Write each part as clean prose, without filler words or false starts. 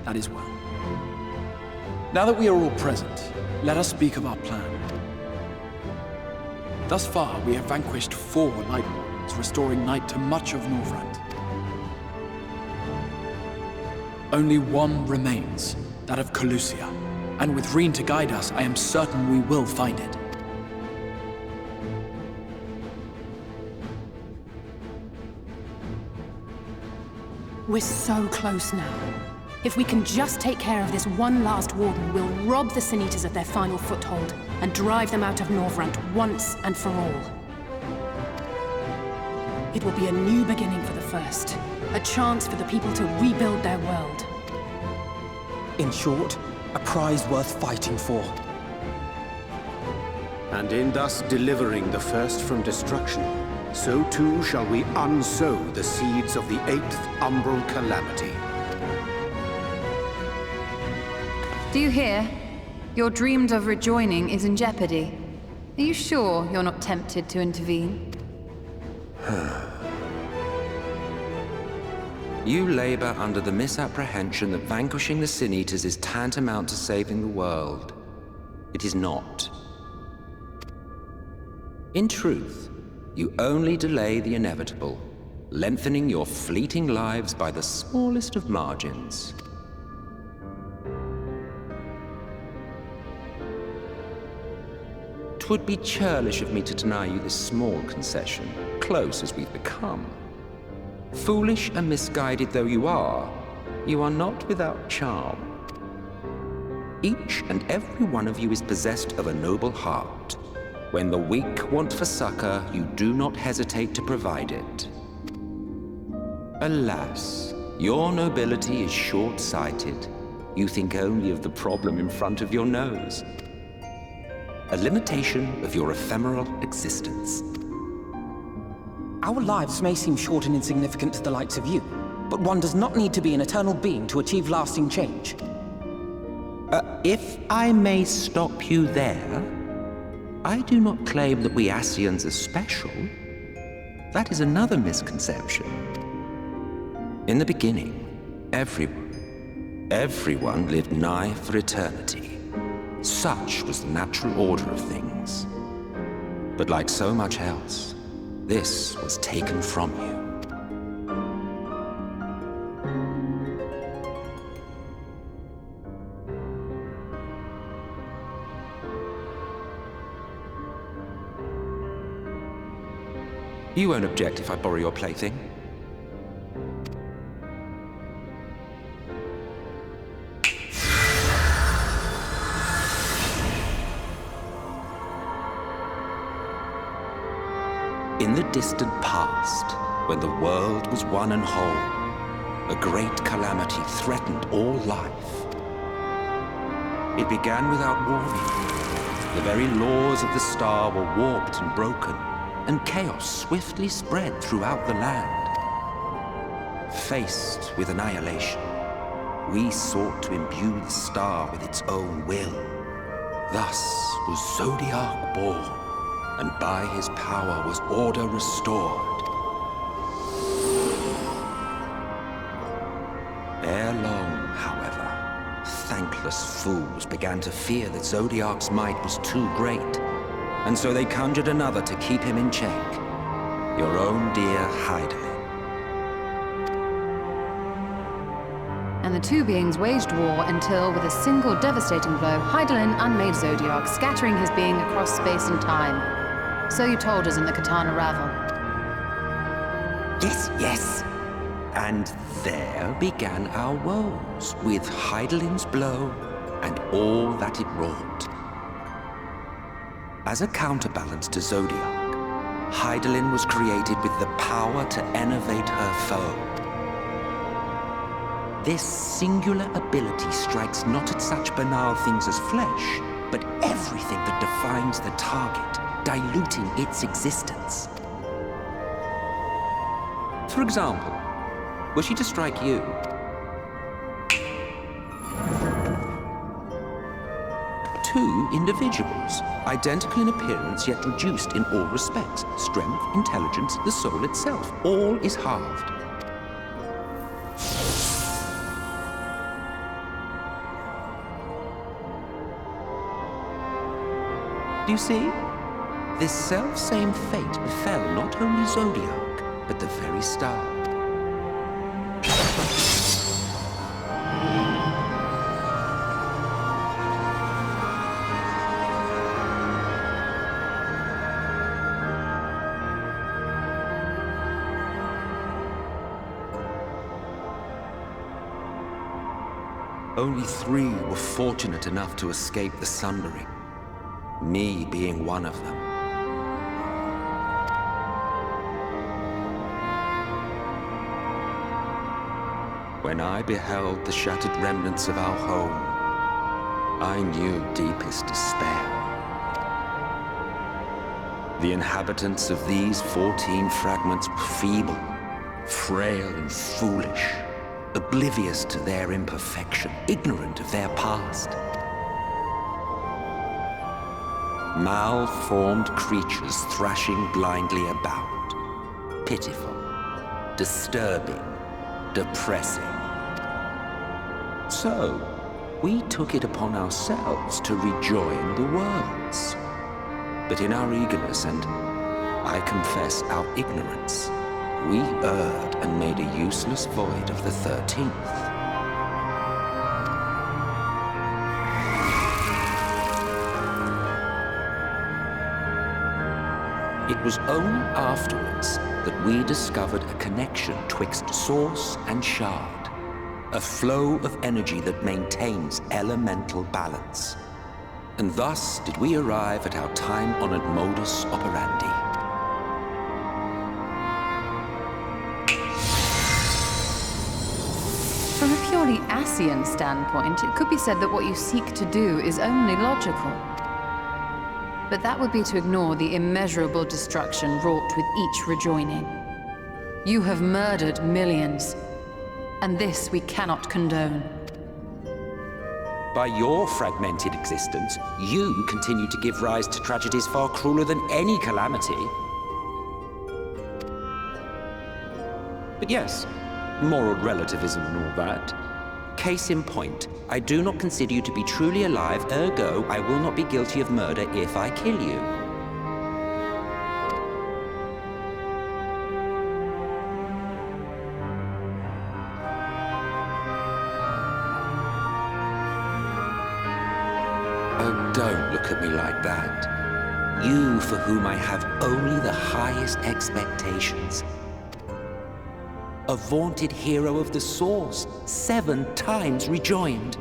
That is well. Now that we are all present, let us speak of our plan. Thus far, we have vanquished 4 Light Wardens, restoring night to much of Norvrand. Only one remains, that of Calusia. And with Reen to guide us, I am certain we will find it. We're so close now. If we can just take care of this one last Warden, we'll rob the Sin Eaters of their final foothold and drive them out of Norvrand once and for all. It will be a new beginning for the First, a chance for the people to rebuild their world. In short, a prize worth fighting for. And in thus delivering the First from destruction, so too shall we unsow the seeds of the 8th Umbral Calamity. Do you hear? Your dreamed of rejoining is in jeopardy. Are you sure you're not tempted to intervene? You labor under the misapprehension that vanquishing the Sin Eaters is tantamount to saving the world. It is not. In truth, you only delay the inevitable, lengthening your fleeting lives by the smallest of margins. Twould be churlish of me to deny you this small concession, close as we've become. Foolish and misguided though you are not without charm. Each and every one of you is possessed of a noble heart. When the weak want for succor, you do not hesitate to provide it. Alas, your nobility is short-sighted. You think only of the problem in front of your nose. A limitation of your ephemeral existence. Our lives may seem short and insignificant to the likes of you, but one does not need to be an eternal being to achieve lasting change. If I may stop you there, I do not claim that we Ascians are special. That is another misconception. In the beginning, everyone lived nigh for eternity. Such was the natural order of things. But like so much else, this was taken from you. You won't object if I borrow your plaything? In the distant past, when the world was one and whole, a great calamity threatened all life. It began without warning. The very laws of the star were warped and broken, and chaos swiftly spread throughout the land. Faced with annihilation, we sought to imbue the star with its own will. Thus was Zodiac born, and by his power was order restored. Ere long, however, thankless fools began to fear that Zodiac's might was too great, and so they conjured another to keep him in check. Your own dear Hydaelyn. And the two beings waged war until, with a single devastating blow, Hydaelyn unmade Zodiac, scattering his being across space and time. So you told us in the Katana Ravel. Yes. And there began our woes, with Hydaelyn's blow and all that it wrought. As a counterbalance to Zodiac, Hydaelyn was created with the power to enervate her foe. This singular ability strikes not at such banal things as flesh, but everything that defines the target, diluting its existence. For example, were she to strike you, two individuals, identical in appearance yet reduced in all respects. Strength, intelligence, the soul itself, all is halved. Do you see? This self-same fate befell not only Zodiac, but the very star. Only 3 were fortunate enough to escape the Sundering, me being one of them. When I beheld the shattered remnants of our home, I knew deepest despair. The inhabitants of these 14 fragments were feeble, frail and foolish, oblivious to their imperfection, ignorant of their past. Malformed creatures thrashing blindly about. Pitiful, disturbing, depressing. So, we took it upon ourselves to rejoin the worlds. But in our eagerness and, I confess, our ignorance, we erred and made a useless void of the 13th. It was only afterwards that we discovered a connection twixt source and shard. A flow of energy that maintains elemental balance. And thus did we arrive at our time-honored modus operandi. From a purely Ascian standpoint, it could be said that what you seek to do is only logical. But that would be to ignore the immeasurable destruction wrought with each rejoining. You have murdered millions, and this we cannot condone. By your fragmented existence, you continue to give rise to tragedies far crueler than any calamity. But yes, moral relativism and all that. Case in point, I do not consider you to be truly alive, ergo, I will not be guilty of murder if I kill you. Oh, don't look at me like that. You for whom I have only the highest expectations. A vaunted hero of the Source, 7 times rejoined.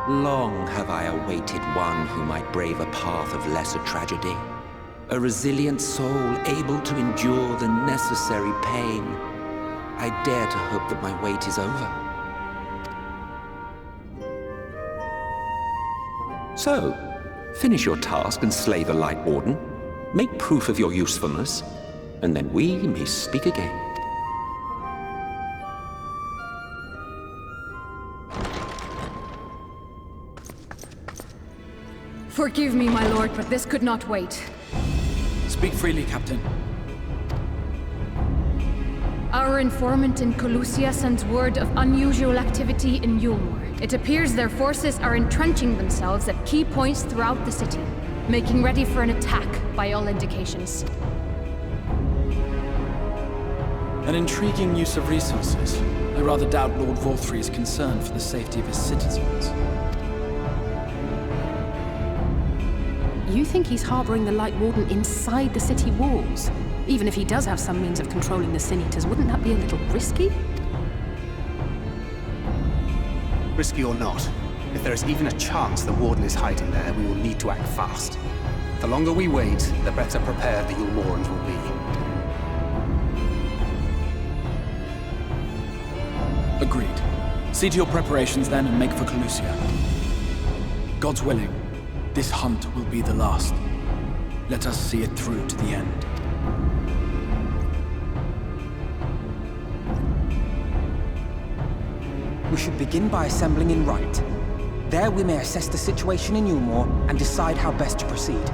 Long have I awaited one who might brave a path of lesser tragedy. A resilient soul able to endure the necessary pain. I dare to hope that my wait is over. So, finish your task and slay the Light Warden. Make proof of your usefulness, and then we may speak again. Forgive me, my lord, but this could not wait. Speak freely, Captain. Our informant in Colusia sends word of unusual activity in Yulmore. It appears their forces are entrenching themselves at key points throughout the city, making ready for an attack by all indications. An intriguing use of resources. I rather doubt Lord Vorthry is concerned for the safety of his citizens. You think he's harboring the Light Warden inside the city walls? Even if he does have some means of controlling the Sin Eaters, wouldn't that be a little risky? Risky or not, if there is even a chance the Warden is hiding there, we will need to act fast. The longer we wait, the better prepared the Yulmorans will be. Agreed. See to your preparations then and make for Colusia. God's willing, this hunt will be the last. Let us see it through to the end. We should begin by assembling in Rite. There we may assess the situation in Yulmore and decide how best to proceed.